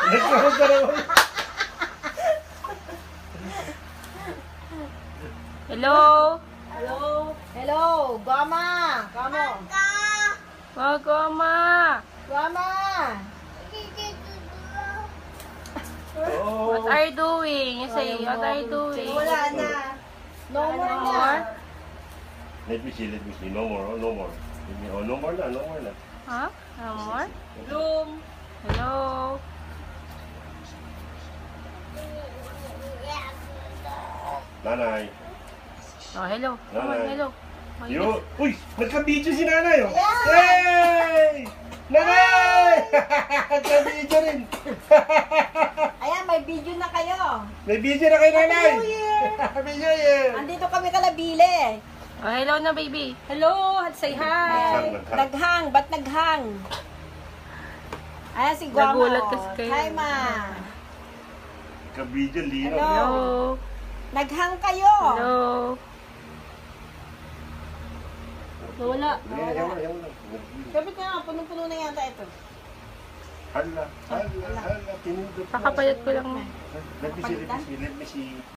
Nagkaroon ka naman. Hello? Hello? Hello? Gama! Kamo? Goma! Gama! Oh. What are you doing? You say, what are you doing? Wala na. No more No na. more? Let me see. No more, oh, no more. Oh, no more na. Huh? No more? Bloom. Hello? Nanay. Oh, hello. Come on, hello. Oh, Yo, uy, nagka-video si nanay, oh. Yay! Nanay! Nagka-video rin. Ayan, may video na kayo. May video na kay nanay. Happy New Year! Happy New Year! Andito kami kalabile. Oh, hello na, baby. Hello, say hi. Naghang. Naghang, ba't naghang? Ayan si Guamo. Nagulat kasi kayo. Hi, ma. Nagka-video, lino. Hello. Hello? Naghang kayo. Hello? Wala. Yan. Sabi ko nga, punong-puno na yata ito. Hala. Tinindot. Kakapayat ko lang. Let me see.